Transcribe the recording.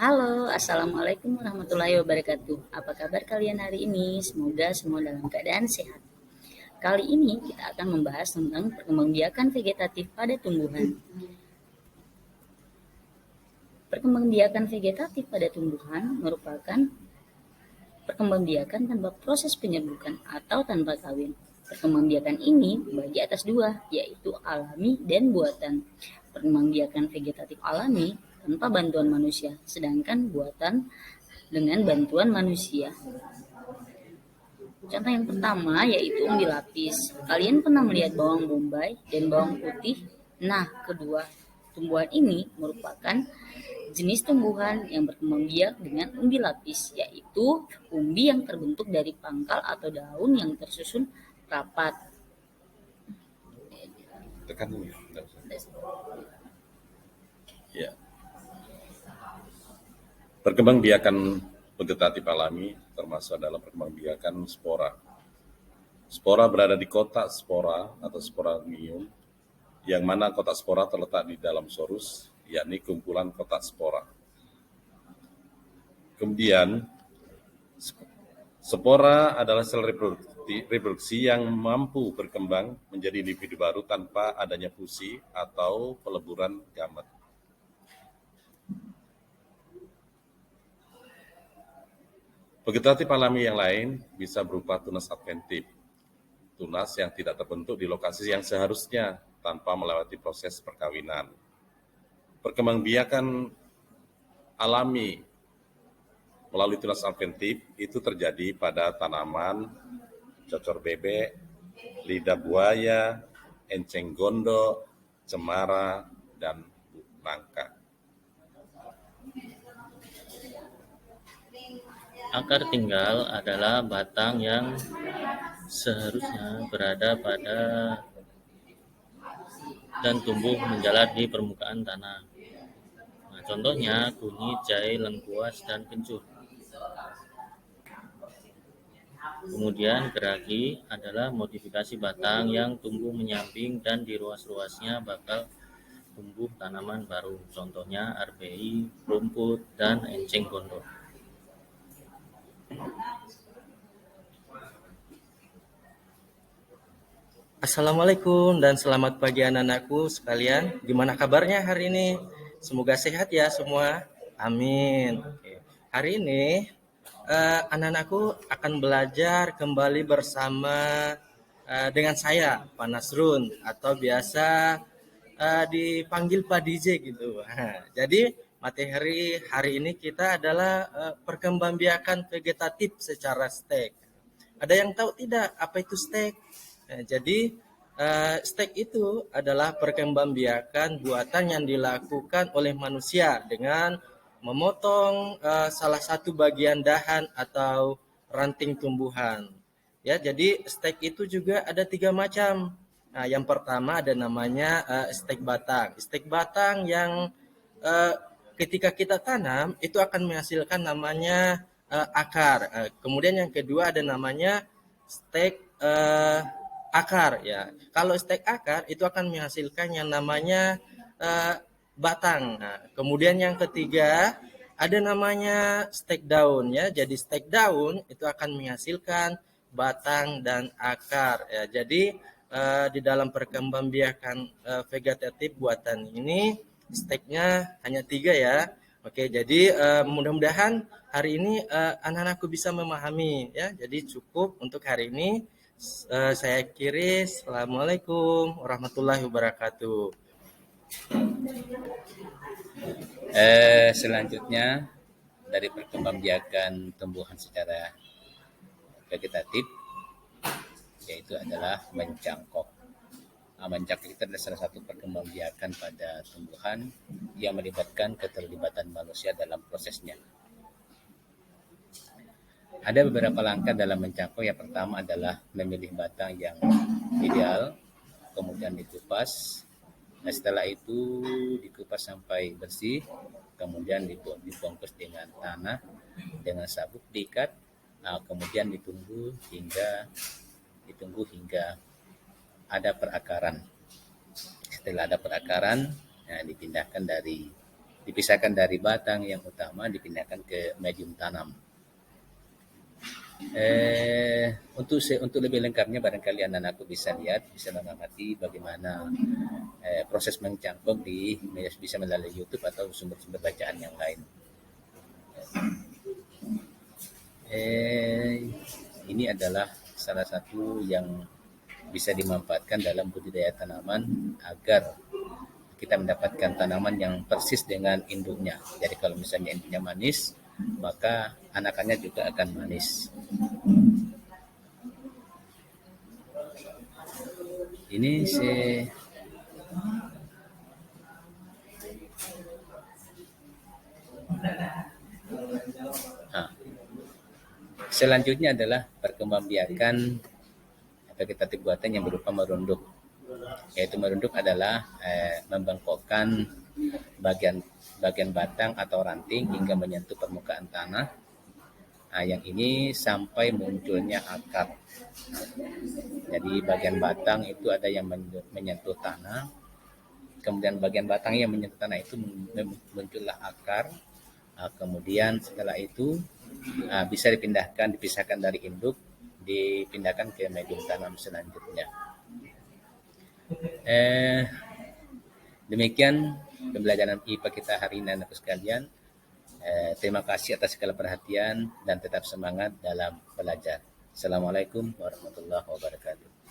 Halo, Assalamualaikum warahmatullahi wabarakatuh. Apa kabar kalian hari ini? Semoga semua dalam keadaan sehat. Kali ini kita akan membahas tentang perkembangbiakan vegetatif pada tumbuhan. Perkembangbiakan vegetatif pada tumbuhan merupakan perkembangbiakan tanpa proses penyerbukan atau tanpa kawin. Perkembangbiakan ini dibagi atas dua, yaitu alami dan buatan. Perkembangbiakan vegetatif alami tanpa bantuan manusia, sedangkan buatan dengan bantuan manusia. Contoh yang pertama yaitu umbi lapis. Kalian pernah melihat bawang bombay dan bawang putih? Nah, kedua tumbuhan ini merupakan jenis tumbuhan yang berkembang biak dengan umbi lapis, yaitu umbi yang terbentuk dari pangkal atau daun yang tersusun rapat. Tekan dulu ya. Ya. Perkembangbiakan vegetatif alami termasuk dalam perkembangbiakan spora. Spora berada di kotak spora atau sporadium, yang mana kotak spora terletak di dalam sorus, yakni kumpulan kotak spora. Kemudian, spora adalah sel reproduksi yang mampu berkembang menjadi individu baru tanpa adanya fusi atau peleburan gamet. Vegetatif alami yang lain bisa berupa tunas adventif, tunas yang tidak terbentuk di lokasi yang seharusnya tanpa melewati proses perkawinan. Perkembangbiakan alami melalui tunas adventif itu terjadi pada tanaman cocor bebek, lidah buaya, enceng gondok, cemara, dan nangka. Akar tinggal adalah batang yang seharusnya berada pada dan tumbuh menjalar di permukaan tanah. Nah, contohnya kunyit, jahe, lengkuas, dan kencur. Kemudian geragi adalah modifikasi batang yang tumbuh menyamping dan di ruas-ruasnya bakal tumbuh tanaman baru. Contohnya arbei, rumput, dan enceng gondok. Assalamualaikum dan selamat pagi anak-anakku sekalian. Gimana kabarnya hari ini? Semoga sehat ya semua. Amin. Oke. Hari ini anak-anakku akan belajar kembali bersama dengan saya, Pak Nasrun, atau biasa dipanggil Pak DJ gitu. Jadi materi hari ini kita adalah perkembangbiakan vegetatif secara stek. Ada yang tahu tidak apa itu stek? Jadi stek itu adalah perkembangbiakan buatan yang dilakukan oleh manusia dengan memotong salah satu bagian dahan atau ranting tumbuhan. Ya, jadi stek itu juga ada 3 macam. Nah, yang pertama ada namanya stek batang. Stek batang yang eh, ketika kita tanam itu akan menghasilkan namanya akar. Kemudian yang kedua ada namanya stek akar ya. Kalau stek akar itu akan menghasilkan yang namanya batang. Nah, kemudian yang ketiga ada namanya stek daun ya. Jadi stek daun itu akan menghasilkan batang dan akar ya. Jadi di dalam perkembangbiakan vegetatif buatan ini steknya hanya 3 ya. Oke, jadi mudah-mudahan hari ini anak-anakku bisa memahami ya. Jadi cukup untuk hari ini. Saya akhiri. Assalamualaikum warahmatullahi wabarakatuh. Selanjutnya dari perkembangbiakan tumbuhan secara vegetatif yaitu adalah mencangkok. Mencangkok itu adalah salah satu perkembangbiakan pada tumbuhan yang melibatkan keterlibatan manusia dalam prosesnya. Ada beberapa langkah dalam mencangkok. Yang pertama adalah memilih batang yang ideal, kemudian dikupas. Nah, setelah itu dikupas sampai bersih, kemudian dibungkus dengan tanah, dengan sabuk diikat, kemudian ditunggu hingga ada perakaran. Setelah ada perakaran, dipindahkan dari dipisahkan dari batang yang utama, dipindahkan ke medium tanam. Untuk lebih lengkapnya barangkali anak-anakku bisa lihat, bisa mengamati bagaimana proses mencangkok bisa melalui YouTube atau sumber-sumber bacaan yang lain. Ini adalah salah satu yang bisa dimanfaatkan dalam budidaya tanaman agar kita mendapatkan tanaman yang persis dengan induknya. Jadi kalau misalnya induknya manis, maka anakannya juga akan manis. Ini selanjutnya adalah perkembangbiakan vegetatif buatan yang berupa merunduk. Yaitu merunduk adalah membengkokkan bagian batang atau ranting hingga menyentuh permukaan tanah. Yang ini sampai munculnya akar. Jadi bagian batang itu ada yang menyentuh tanah, kemudian bagian batang yang menyentuh tanah itu muncullah akar. Kemudian setelah itu bisa dipisahkan dari induk, dipindahkan ke medium tanam selanjutnya. Demikian pembelajaran IPA kita hari ini anak sekalian. Terima kasih atas segala perhatian dan tetap semangat dalam belajar. Assalamualaikum warahmatullahi wabarakatuh.